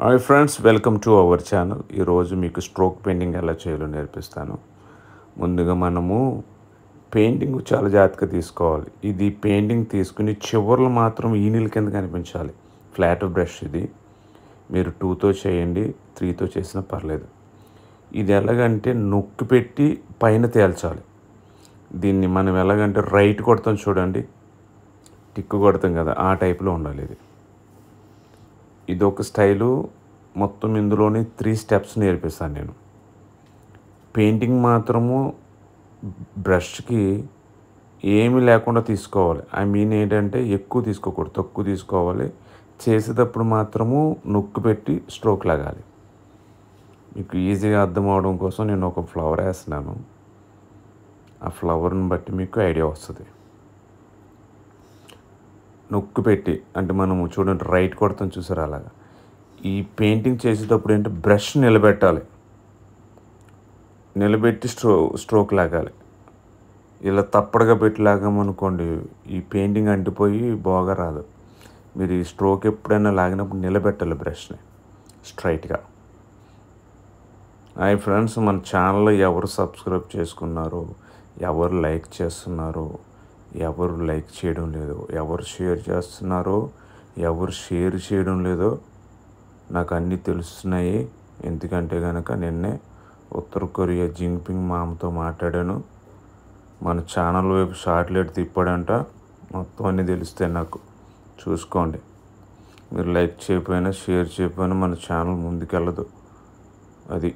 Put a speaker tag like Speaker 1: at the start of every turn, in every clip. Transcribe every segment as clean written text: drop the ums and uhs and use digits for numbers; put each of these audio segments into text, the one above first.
Speaker 1: Hi friends, welcome to our channel. ఈరోజు మీకు stroke painting ఎలా చేయాలో నేర్పిస్తాను. ముందుగా మనము పెయింటింగ్ చాలా జాగ్రత్తగా తీసుకోవాలి. ఇది పెయింటింగ్ తీసుకుని చివర్లు మాత్రం ఈనీల కింద కనిపించాలి. ఫ్లాట్ బ్రష్ ఇది. మీరు 2తో చేయండి, 3తో చేసినా పర్లేదు. ఇది ఎలాగంటే నొక్కి పెట్టి పైన తేల్చాలి. దీన్ని మనం ఎలాగంటే రైట్ కొడతాం చూడండి, టిక్కు కొడతాం కదా, ఆ టైప్లో ఉండాలి ఇది. ఇదొక స్టైలు. మొత్తం ఇందులోని 3 స్టెప్స్ నేర్పిస్తాను నేను. పెయింటింగ్ మాత్రము బ్రష్కి ఏమీ లేకుండా తీసుకోవాలి. ఏంటంటే ఎక్కువ తీసుకోకూడదు, తక్కువ తీసుకోవాలి. చేసేటప్పుడు మాత్రము నొక్కి పెట్టి స్ట్రోక్ లాగాలి. మీకు ఈజీగా అర్థం అవడం కోసం నేను ఒక ఫ్లవర్ వేస్తున్నాను. ఆ ఫ్లవర్ని బట్టి మీకు ఐడియా వస్తుంది. నొక్కి పెట్టి అంటే మనము చూడండి రైట్ కొడతాం చూసారు, అలాగా. ఈ పెయింటింగ్ చేసేటప్పుడు ఏంటంటే బ్రష్ నిలబెట్టాలి, నిలబెట్టి స్ట్రోక్ లాగాలి. ఇలా తప్పడుగా పెట్టి లాగామనుకోండి ఈ పెయింటింగ్ అంటిపోయి బాగా రాదు. మీరు ఈ స్ట్రోక్ ఎప్పుడైనా లాగినప్పుడు నిలబెట్టాలి బ్రష్ని స్ట్రైట్గా. హాయ్ ఫ్రెండ్స్, మన ఛానల్లో ఎవరు సబ్స్క్రైబ్ చేసుకున్నారో, ఎవరు లైక్ చేస్తున్నారో, ఎవరు లైక్ చేయడం లేదో, ఎవరు షేర్ చేస్తున్నారో, ఎవరు షేర్ చేయడం లేదో నాకు అన్నీ తెలుస్తున్నాయి. ఎందుకంటే కనుక నిన్నే ఉత్తర కొరియా జిన్పింగ్ మామతో మాట్లాడాను. మన ఛానల్ వైపు షార్ట్లెట్ తిప్పాడంట. మొత్తం అన్నీ తెలుస్తాయి నాకు. చూసుకోండి. మీరు లైక్ చేయకపోయినా షేర్ చేయకపోయినా మన ఛానల్ ముందుకెళ్ళదు. అది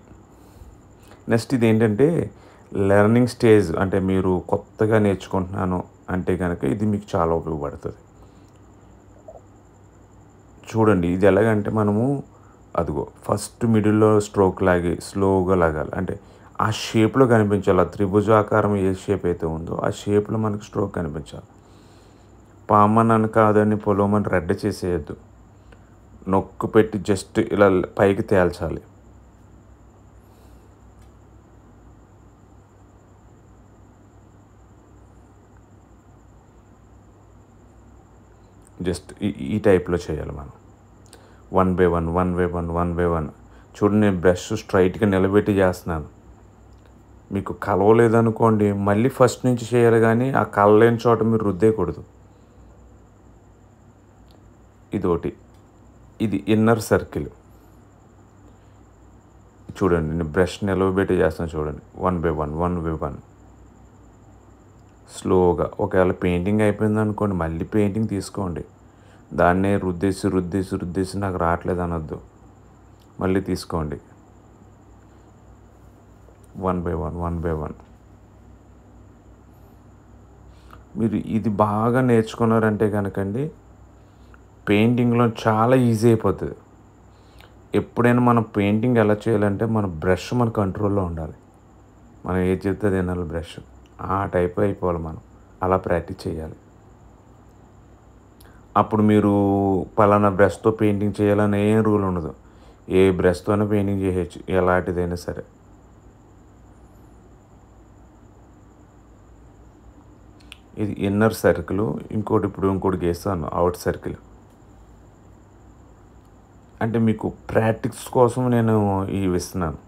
Speaker 1: నెక్స్ట్ ఇది ఏంటంటే లెర్నింగ్ స్టేజ్. అంటే మీరు కొత్తగా నేర్చుకుంటున్నాను అంటే కనుక ఇది మీకు చాలా ఉపయోగపడుతుంది. చూడండి ఇది ఎలాగంటే మనము అదిగో ఫస్ట్ మిడిల్లో స్ట్రోక్ లాగి స్లోగా లాగాలి. అంటే ఆ షేప్లో కనిపించాలి. ఆ త్రిభుజాకారం ఏ షేప్ అయితే ఉందో ఆ షేప్లో మనకు స్ట్రోక్ కనిపించాలి. పామనని కాదని పొలమని రెడ్ చేసేయద్దు. నొక్కు పెట్టి జస్ట్ ఇలా పైకి తేల్చాలి. జస్ట్ ఈ టైప్లో చేయాలి మనం. 1 బై 1 1 బై 1 1 బై 1. చూడండి నేను బ్రష్ స్ట్రైట్గా నిలబెట్టి చేస్తున్నాను. మీకు కలవలేదనుకోండి మళ్ళీ ఫస్ట్ నుంచి చేయాలి, కానీ ఆ కలలేని చోట మీరు రుద్దేయకూడదు. ఇదోటి. ఇది ఇన్నర్ సర్కిల్. చూడండి నేను బ్రష్ నిలబెట్టి చేస్తాను చూడండి. 1 బై 1 1 బై 1 స్లోగా. ఒకవేళ పెయింటింగ్ అయిపోయింది అనుకోండి మళ్ళీ పెయింటింగ్ తీసుకోండి. దాన్నే రుద్దేసి నాకు రావట్లేదు అనొద్దు. మళ్ళీ తీసుకోండి. 1 బై 1 1 బై 1. మీరు ఇది బాగా నేర్చుకున్నారంటే కనుకండి పెయింటింగ్లో చాలా ఈజీ అయిపోతుంది. ఎప్పుడైనా మనం పెయింటింగ్ ఎలా చేయాలంటే మన బ్రష్ మన కంట్రోల్లో ఉండాలి. మనం ఏది చెప్తే తినాలి బ్రష్, ఆ టైప్ అయిపోవాలి. మనం అలా ప్రాక్టీస్ చేయాలి. అప్పుడు మీరు పలానా బ్రష్తో పెయింటింగ్ చేయాలని ఏం రూల్ ఉండదు. ఏ బ్రష్తోనే పెయింటింగ్ చేయవచ్చు, ఎలాంటిదైనా సరే. ఇది ఇన్నర్ సర్కిల్. ఇంకోటి గీస్తాను అవుట్ సర్కిల్. అంటే మీకు ప్రాక్టీస్ కోసం నేను ఇవి ఇస్తున్నాను,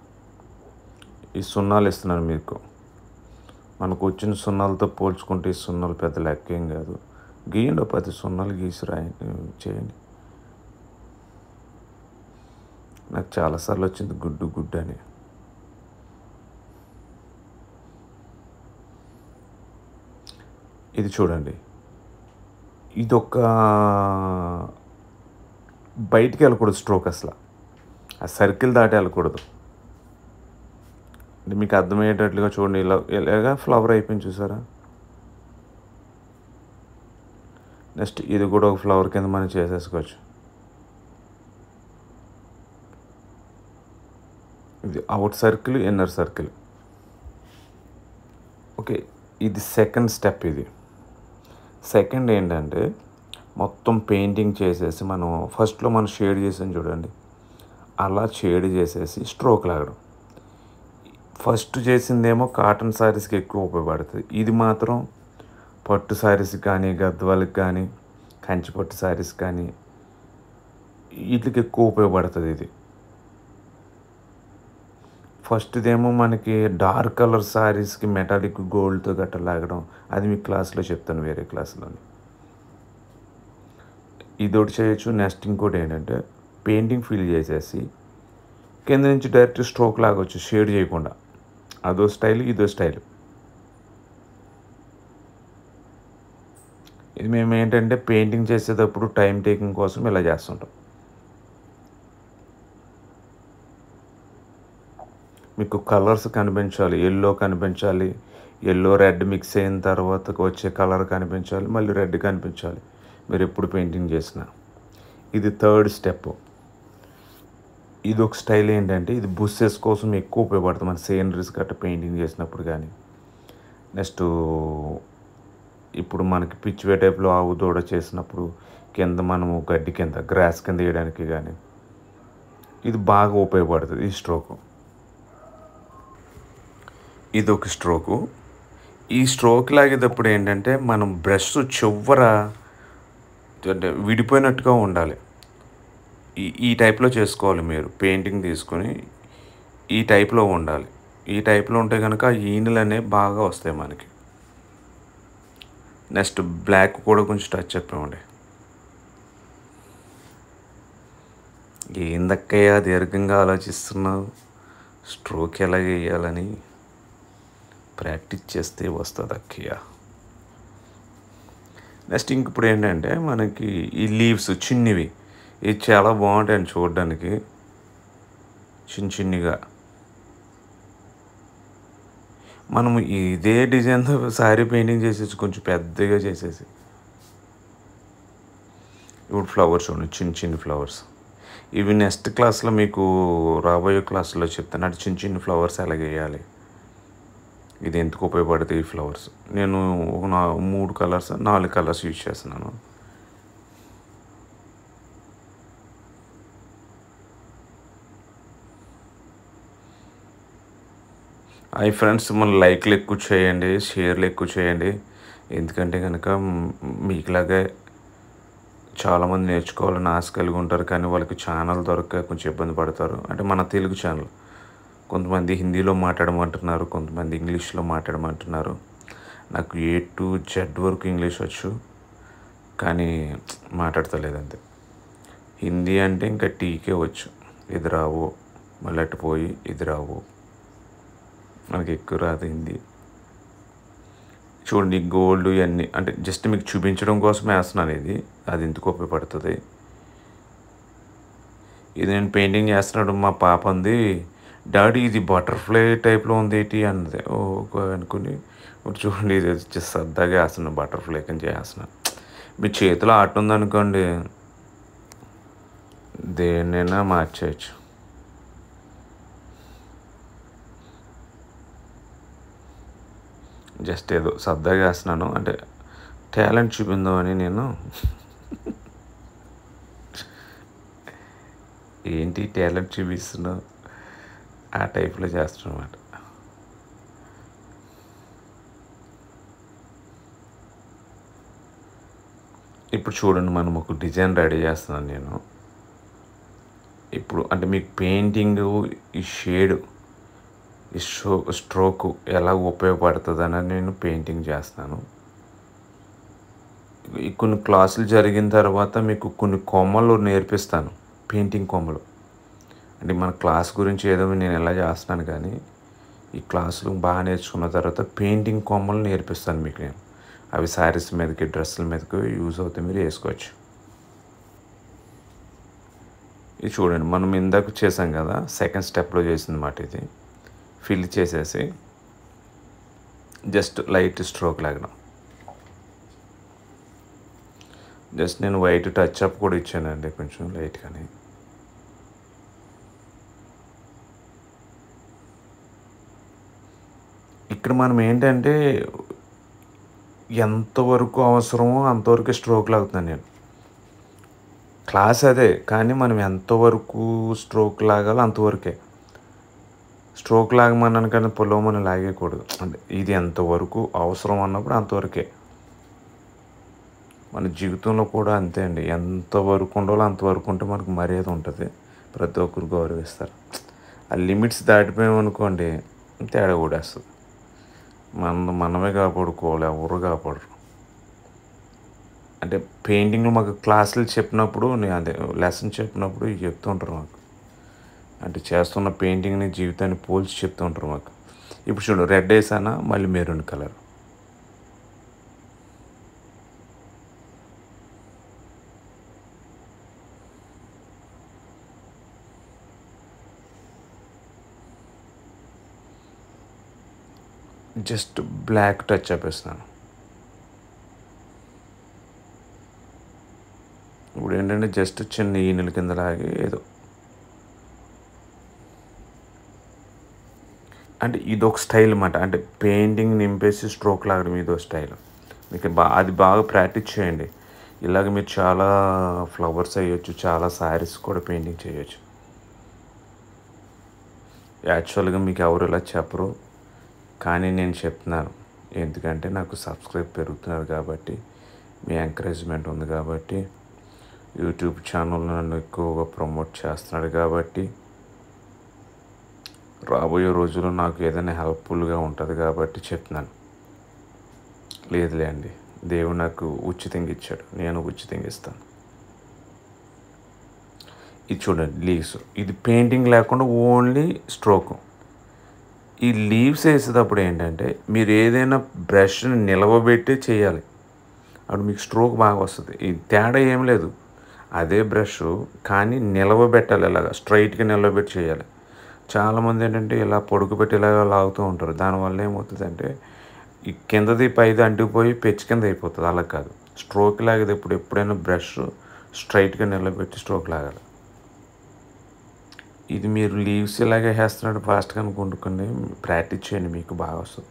Speaker 1: ఈ సున్నాలు ఇస్తున్నాను మీకు. మనకు వచ్చిన సున్నాలతో పోల్చుకుంటే ఈ సున్నాలు పెద్ద లెక్క ఏం కాదు. గీయండి, 10 సున్నాలు గీసి చేయండి. నాకు చాలాసార్లు వచ్చింది గుడ్డు అని. ఇది చూడండి, ఇదొక బయటికి వెళ్ళకూడదు స్ట్రోక్. అసలు ఆ సర్కిల్ దాటి వెళ్ళకూడదు. అంటే మీకు అర్థమయ్యేటట్లుగా చూడండి. ఇలాగా ఫ్లవర్ అయిపోయింది చూసారా. నెక్స్ట్ ఇది కూడా ఒక ఫ్లవర్ కింద మనం చేసేసుకోవచ్చు. ఇది out circle, inner circle. Okay, ఇది సెకండ్ స్టెప్. ఇది సెకండ్ ఏంటంటే మొత్తం పెయింటింగ్ చేసేసి మనం ఫస్ట్లో మనం షేడ్ చేసాం చూడండి, అలా షేడ్ చేసేసి స్ట్రోక్ లాగడం. ఫస్ట్ చేసిందేమో కాటన్ శారీస్కి ఎక్కువ ఉపయోగపడుతుంది. ఇది మాత్రం పట్టు శారీస్ కానీ, గద్వాలకు కానీ, కంచిపట్టు శారీస్ కానీ, వీటికి ఎక్కువ ఉపయోగపడుతుంది ఇది. ఫస్ట్‌దేమో మనకి డార్క్ కలర్ శారీస్‌కి మెటాలిక్ గోల్డ్‌తో గట్టా లాగడం. అది మీకు క్లాస్‌లో చెప్తాను, వేరే క్లాస్‌లోని. ఇదొకటి చేయొచ్చు. నెక్స్ట్ ఇంకోటేంటంటే పెయింటింగ్ ఫిల్ చేసేసి కింద నుంచి డైరెక్ట్ స్ట్రోక్ లాగొచ్చు షేడ్ చేయకుండా. అదో స్టైల్, ఇదో స్టైల్. ఇది మేమేంటంటే పెయింటింగ్ చేసేటప్పుడు టైం టేకింగ్ కోసం ఇలా చేస్తుంటాం. మీకు కలర్స్ కనిపించాలి. యెల్లో కనిపించాలి. యెల్లో, రెడ్ మిక్స్ అయిన తర్వాత వచ్చే కలర్ కనిపించాలి. మళ్ళీ రెడ్ కనిపించాలి మీరు ఎప్పుడు పెయింటింగ్ చేసినా. ఇది థర్డ్ స్టెప్. ఇదొక స్టైల్ ఏంటంటే ఇది బుషెస్ కోసం ఎక్కువ ఉపయోగపడుతుంది మన సీనరీస్ గట్రా పెయింటింగ్ చేసినప్పుడు కానీ. నెక్స్ట్ ఇప్పుడు మనకి పిచ్ వే టైప్లో ఆవు దూడ చేసినప్పుడు కింద మనము గడ్డి కింద గ్రాస్ కింద వేయడానికి కానీ ఇది బాగా ఉపయోగపడుతుంది ఈ స్ట్రోకు. ఇదొక స్ట్రోకు. ఈ స్ట్రోక్ లాగేటప్పుడు ఏంటంటే మనం బ్రష్ చివర అంటే విడిపోయినట్టుగా ఉండాలి. ఈ టైప్లో చేసుకోవాలి మీరు. పెయింటింగ్ తీసుకొని ఈ టైప్లో ఉండాలి. ఈ టైప్లో ఉంటే కనుక ఈనెలు అనేవి బాగా వస్తాయి మనకి. నెక్స్ట్ బ్లాక్ కూడా కొంచెం టచ్ చెప్పండి. ఏందక్కయ్యా దీర్ఘంగా ఆలోచిస్తున్నావు? స్ట్రోక్ ఎలా వేయాలని ప్రాక్టీస్ చేస్తే వస్తుంది అక్కయ్య. నెక్స్ట్ ఇంక ఇప్పుడు ఏంటంటే మనకి ఈ లీవ్స్ చిన్నవి ఇది చాలా బాగుంటాయండి చూడడానికి. చిన్నగా మనము ఇదే డిజైన్తో శారీ పెయింటింగ్ చేసేసి కొంచెం పెద్దగా చేసేసి ఇప్పుడు ఫ్లవర్స్ ఉన్నాయి, చిన్న ఫ్లవర్స్. ఇవి నెక్స్ట్ క్లాస్లో మీకు రాబోయే క్లాసులో చెప్తాను. అటు చిన్న ఫ్లవర్స్ ఎలా వేయాలి, ఇది ఎందుకు ఉపయోగపడుతుంది ఈ ఫ్లవర్స్. నేను 3 కలర్స్ 4 కలర్స్ యూజ్ చేస్తున్నాను. హాయ్ ఫ్రెండ్స్, మన లైక్లు ఎక్కువ చేయండి, షేర్లు ఎక్కువ చేయండి. ఎందుకంటే కనుక మీకులాగే చాలామంది నేర్చుకోవాలని ఆశ కలిగి ఉంటారు, కానీ వాళ్ళకి ఛానల్ దొరక్క కొంచెం ఇబ్బంది పడతారు. అంటే మన తెలుగు ఛానల్ కొంతమంది హిందీలో మాట్లాడమంటున్నారు, కొంతమంది ఇంగ్లీష్లో మాట్లాడమంటున్నారు. నాకు A to Z వరకు ఇంగ్లీష్ వచ్చు, కానీ మాట్లాడతలేదంతే. హిందీ అంటే ఇంకా టీకే వచ్చు. ఇది రావు, మళ్ళీ అటు పోయి ఇది రావు, మనకి ఎక్కువ రాదు హిందీ. చూడండి గోల్డ్ ఇవన్నీ అంటే జస్ట్ మీకు చూపించడం కోసమే వేస్తున్నాను. అది ఎందుకు ఉపయోగపడుతుంది. ఇది నేను పెయింటింగ్ చేస్తున్నాడు, మా పాప ఉంది, డాడీ ఇది బటర్ఫ్లై టైప్లో ఉంది ఏంటి అన్నది. ఓకే అనుకుని చూడండి ఇది జస్ట్ సరదాగా వేస్తున్నాను, బటర్ఫ్లై కింద చేస్తున్నాను. మీ చేతిలో ఆట ఉందనుకోండి దేన్నైనా మార్చేయచ్చు. జస్ట్ ఏదో సరదాగా వేస్తున్నాను, అంటే టాలెంట్ చూపిందామని. నేను ఏంటి టాలెంట్ చూపిస్తున్నావు ఆ టైప్లో చేస్తున్నాను అన్నమాట. ఇప్పుడు చూడండి మనం ఒక డిజైన్ రెడీ చేస్తున్నాను నేను. ఇప్పుడు అంటే మీకు పెయింటింగ్ ఈ షేడ్ ఈ స్ట్రోక్ ఎలా ఉపయోగపడుతుంది అని నేను పెయింటింగ్ చేస్తాను. కొన్ని క్లాసులు జరిగిన తర్వాత మీకు కొన్ని కొమ్మలు నేర్పిస్తాను, పెయింటింగ్ కొమ్మలు. అంటే మన క్లాస్ గురించి ఏదో నేను ఎలా చేస్తున్నాను, కానీ ఈ క్లాసులు బాగా నేర్చుకున్న తర్వాత పెయింటింగ్ కొమ్మలు నేర్పిస్తాను మీకు నేను. అవి శారీస్ మీదకి డ్రెస్సుల మీదకి యూజ్ అవుతాయి, మీరు వేసుకోవచ్చు. ఇది చూడండి మనం ఇందాక చేసాం కదా, సెకండ్ స్టెప్లో చేసింది మాట. ఇది ఫిల్ చేసేసి జస్ట్ లైట్ స్ట్రోక్ లాగడం. జస్ట్ నేను వైట్ టచ్ అప్ కూడా ఇచ్చానండి కొంచెం లైట్గానే. ఇక్కడ మనం ఏంటంటే ఎంతవరకు అవసరమో అంతవరకు స్ట్రోక్ లాగుతున్నాను నేను. క్లాస్ అదే, కానీ మనం ఎంతవరకు స్ట్రోక్ లాగాలో అంతవరకే. స్ట్రోక్ లాగమన్నాను కానీ పొలవమని లాగేయకూడదు. అంటే ఇది ఎంతవరకు అవసరం అన్నప్పుడు అంతవరకే. మన జీవితంలో కూడా అంతే అండి. ఎంతవరకు ఉండాలో అంతవరకు ఉంటే మనకు మర్యాద ఉంటుంది, ప్రతి ఒక్కరు గౌరవిస్తారు. ఆ లిమిట్స్ దాటిపోయామనుకోండి తేడా కూడేస్తుంది. మనమే కాపాడుకోవాలి, ఎవరు కాపాడరు. అంటే పెయింటింగ్లో మాకు క్లాసులు చెప్పినప్పుడు నేను అదే లెసన్ చెప్పినప్పుడు ఇవి చెప్తూ ఉంటారు మాకు. అంటే చేస్తున్న పెయింటింగ్ని జీవితాన్ని పోల్చి చెప్తూ ఉంటారు మాకు. ఇప్పుడు చూడు, రెడ్ వేసానా మళ్ళీ maroon colour. Just black touch చేపిస్తున్నాను. ఇప్పుడు ఏంటంటే జస్ట్ చిన్న ఈనెల కింద లాగి ఏదో, అంటే ఇదొక స్టైల్ అన్నమాట. అంటే పెయింటింగ్ నింపేసి స్ట్రోక్ లాగడం ఇదో స్టైల్. మీకు అది బాగా ప్రాక్టీస్ చేయండి. ఇలాగ మీరు చాలా ఫ్లవర్స్ వేయొచ్చు, చాలా శారీస్ కూడా పెయింటింగ్ చేయొచ్చు. యాక్చువల్గా మీకు ఎవరు ఇలా చెప్పరు, కానీ నేను చెప్తున్నాను. ఎందుకంటే నాకు సబ్స్క్రైబ్ పెరుగుతున్నారు కాబట్టి, మీ ఎంకరేజ్మెంట్ ఉంది కాబట్టి, యూట్యూబ్ ఛానల్ నన్ను ఎక్కువగా ప్రమోట్ చేస్తున్నాడు కాబట్టి, రాబోయే రోజుల్లో నాకు ఏదైనా హెల్ప్ఫుల్గా ఉంటుంది కాబట్టి చెప్తున్నాను. లేదులే అండి, దేవుడు నాకు ఉచితంగా ఇచ్చాడు, నేను ఉచితంగా ఇస్తాను. ఇది చూడండి లీవ్స్, ఇది పెయింటింగ్ లేకుండా ఓన్లీ స్ట్రోక్. ఈ లీవ్స్ వేసేటప్పుడు ఏంటంటే మీరు ఏదైనా బ్రష్ని నిలవబెట్టి చేయాలి, అప్పుడు మీకు స్ట్రోక్ బాగా వస్తుంది. ఈ తేడా ఏం లేదు, అదే బ్రష్ కానీ నిలవబెట్టాలి, ఇలాగ స్ట్రైట్గా నిలవబెట్టి చేయాలి. చాలామంది ఏంటంటే ఇలా పొడుగుపెట్టి ఇలాగ లాగుతూ ఉంటారు. దానివల్ల ఏమవుతుందంటే ఈ కిందది పైది అంటుకుపోయి పెచ్చు కింద అయిపోతుంది. అలా కాదు, స్ట్రోక్ లాగేది ఎప్పుడైనా బ్రష్ స్ట్రైట్గా నిలబెట్టి స్ట్రోక్ లాగాలి. ఇది మీరు లీవ్స్ ఇలాగే వేస్తున్నాడు ఫాస్ట్గా అనుకుంటుకోండి, ప్రాక్టీస్ చేయండి, మీకు బాగా వస్తుంది.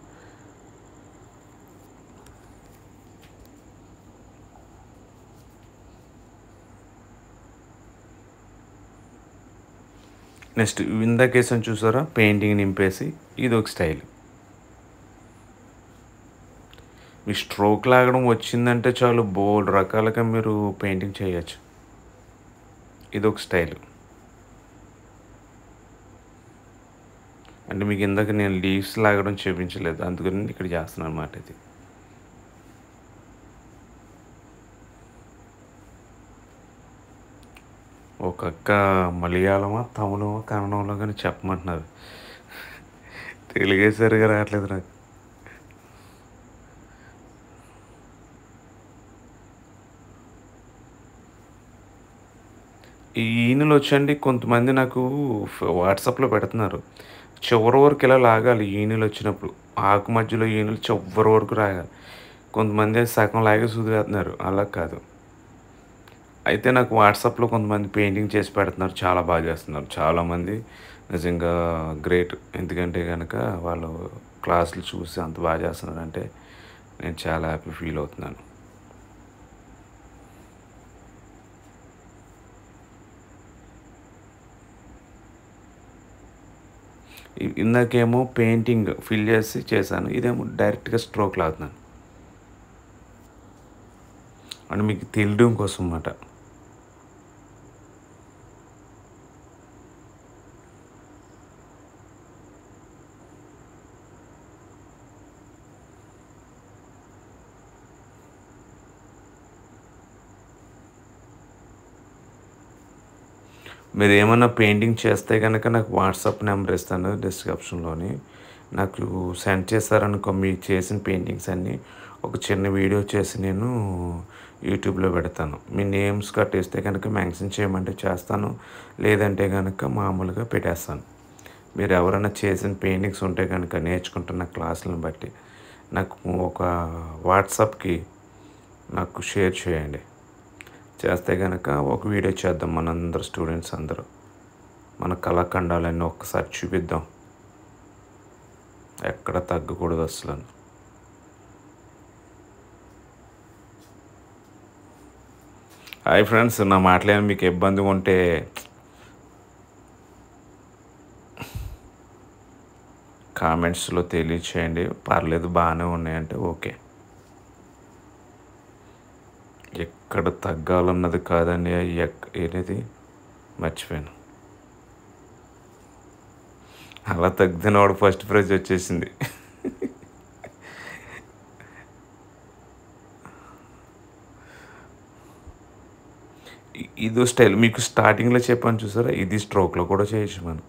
Speaker 1: నెక్స్ట్ ఇందాకేసాను చూసారా, పెయింటింగ్ నింపేసి ఇది ఒక స్టైల్. మీ స్ట్రోక్ లాగడం వచ్చిందంటే చాలు, బోల్డ్ రకాలుగా మీరు పెయింటింగ్ చేయొచ్చు. ఇదొక స్టైల్. అంటే మీకు ఇందాక నేను లీవ్స్ లాగడం చూపించలేదు, అందుకని ఇక్కడ చేస్తున్నాను అన్నమాట. ఇది ఒక అక్క మలయాళమా తమిళమా కన్నడంలో కానీ చెప్పమంటున్నారు, తెలుగే సరిగా రావట్లేదు నాకు. ఈ ఈనెలు వచ్చండి, కొంతమంది నాకు వాట్సాప్లో పెడుతున్నారు, చివరి వరకు ఇలా లాగాలి ఈనెలు వచ్చినప్పుడు, ఆకు మధ్యలో ఈనెలు చివరి వరకు రాగాలి. కొంతమంది సగం లాగే వదిలేస్తున్నారు, అలా కాదు. అయితే నాకు వాట్సాప్లో కొంతమంది పెయింటింగ్ చేసి పెడుతున్నారు, చాలా బాగా చేస్తున్నారు. చాలామంది నిజంగా గ్రేట్, ఎందుకంటే కనుక వాళ్ళు క్లాసులు చూసి అంత బాగా చేస్తున్నారంటే నేను చాలా హ్యాపీ ఫీల్ అవుతున్నాను. ఇందాకేమో పెయింటింగ్ ఫిల్ చేసి చేశాను, ఇదేమో డైరెక్ట్గా స్ట్రోక్ లాగుతున్నాను, అంటే మీకు తెలియడం కోసం అన్నమాట. మీరు ఏమన్నా పెయింటింగ్ చేస్తే కనుక నాకు వాట్సాప్ నెంబర్ ఇస్తాను డిస్క్రిప్షన్లోని, నాకు సెండ్ చేస్తారనుకో మీ చేసిన పెయింటింగ్స్ అన్నీ ఒక చిన్న వీడియో చేసి నేను యూట్యూబ్లో పెడతాను. మీ నేమ్స్ కట్టేస్తే కనుక మెన్షన్ చేయమంటే చేస్తాను, లేదంటే కనుక మామూలుగా పెట్టేస్తాను. మీరు ఎవరైనా చేసిన పెయింటింగ్స్ ఉంటే కనుక నేర్చుకుంటున్న క్లాసులను బట్టి నాకు ఒక వాట్సాప్కి నాకు షేర్ చేయండి. చేస్తే కనుక ఒక వీడియో చేద్దాం, మనందరూ స్టూడెంట్స్ అందరూ మన కళాఖండాలన్నీ ఒక్కసారి చూపిద్దాం, ఎక్కడ తగ్గకూడదు అసలు. హాయ్ ఫ్రెండ్స్, నా మాటలేని మీకు ఇబ్బంది ఉంటే కామెంట్స్లో తెలియచేయండి, పర్లేదు బాగానే ఉన్నాయంటే ఓకే. ఎక్కడ తగ్గాలన్నది కాదండి, ఏది మర్చిపోయాను. అలా తగ్గితే వాడు ఫస్ట్ ప్రైజ్ వచ్చేసింది. ఇదో స్టైల్ మీకు స్టార్టింగ్లో చెప్పాను చూసారా, ఇది స్ట్రోక్లో కూడా చేయొచ్చు, మనం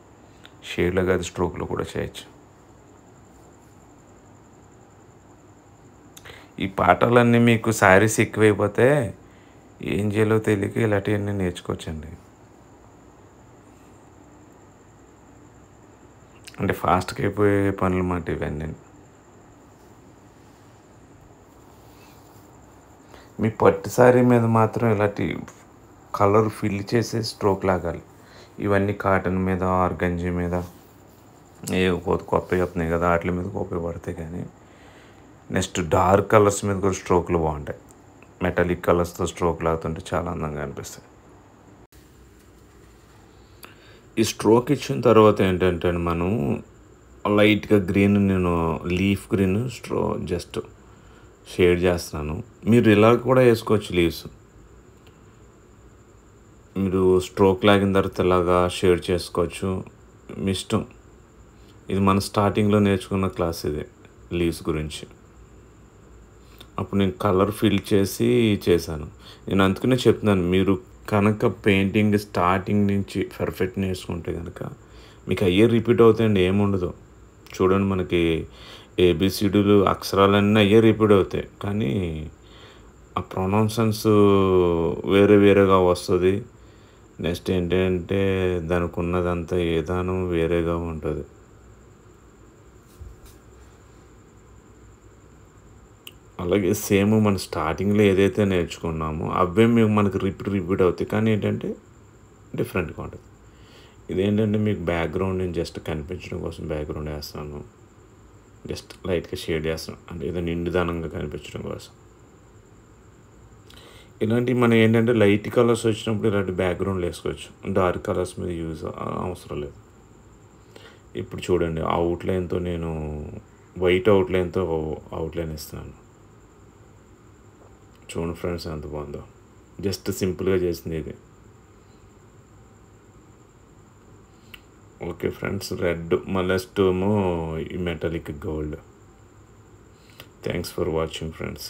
Speaker 1: షేడ్లో కాదు స్ట్రోక్లో కూడా చేయొచ్చు. ఈ పాఠాలన్నీ మీకు శారీస్ ఎక్కువైపోతే ఏం చేయాలో తెలియక ఇలాంటివన్నీ నేర్చుకోవచ్చండి. అంటే ఫాస్ట్గా అయిపోయే పనులు మాట ఇవన్నీ. మీ పట్టు శారీ మీద మాత్రం ఇలాంటి కలర్ ఫిల్ చేసే స్ట్రోక్ లాగాలి. ఇవన్నీ కాటన్ మీద, ఆర్గంజీ మీద ఏ కొత్తవి వస్తున్నాయి కదా, వాటి మీద ఉపయోగపడతాయి. కానీ నెక్స్ట్ డార్క్ కలర్స్ మీద కూడా స్ట్రోక్లు బాగుంటాయి. మెటాలిక్ కలర్స్తో స్ట్రోక్లు అవుతుంటే చాలా అందంగా అనిపిస్తాయి. ఈ స్ట్రోక్ ఇచ్చిన తర్వాత ఏంటంటే మనం లైట్గా గ్రీన్, నేను లీఫ్ గ్రీన్ జస్ట్ షేడ్ చేస్తున్నాను. మీరు ఇలా కూడా వేసుకోవచ్చు లీవ్స్. మీరు స్ట్రోక్ లాగిన తర్వాత ఇలాగా షేడ్ చేసుకోవచ్చు, మీ ఇష్టం. ఇది మన స్టార్టింగ్లో నేర్చుకున్న క్లాస్ ఇది, లీవ్స్ గురించి. అప్పుడు నేను కలర్ ఫిల్ చేసి చేశాను. నేను అందుకనే చెప్తున్నాను, మీరు కనుక పెయింటింగ్ స్టార్టింగ్ నుంచి పర్ఫెక్ట్ నేర్చుకుంటే కనుక మీకు అయ్యే రిపీట్ అవుతాయండి, ఏముండదు. చూడండి, మనకి ఏబిసిడీలు అక్షరాలన్నీ అయ్యే రిపీట్ అవుతాయి, కానీ ఆ ప్రొనౌన్సన్స్ వేరే వేరేగా వస్తుంది. నెక్స్ట్ ఏంటంటే దానికి ఉన్నదంతా ఏదాను వేరేగా ఉంటుంది. అలాగే సేమ్ మన స్టార్టింగ్లో ఏదైతే నేర్చుకున్నామో అవే మనకి రిపీట్ అవుతాయి, కానీ ఏంటంటే డిఫరెంట్గా ఉంటుంది. ఇదేంటంటే మీకు బ్యాక్గ్రౌండ్ నేను జస్ట్ కనిపించడం కోసం బ్యాక్గ్రౌండ్ వేస్తాను, జస్ట్ లైట్గా షేడ్ చేస్తాను, అంటే ఏదో నిండుదనంగా కనిపించడం కోసం. ఇలాంటివి మనం ఏంటంటే లైట్ కలర్స్ వచ్చినప్పుడు ఇలాంటి బ్యాక్గ్రౌండ్ వేసుకోవచ్చు, డార్క్ కలర్స్ మీద అవసరం లేదు. ఇప్పుడు చూడండి, అవుట్లైన్తో నేను వైట్ అవుట్లైన్తో అవుట్లైన్ ఇస్తున్నాను. చూడండి ఫ్రెండ్స్ ఎంత బాగుందో, జస్ట్ సింపుల్గా చేసింది ఇది. ఓకే ఫ్రెండ్స్, రెడ్ మళ్ళీ ఈ metallic gold. Thanks for watching friends.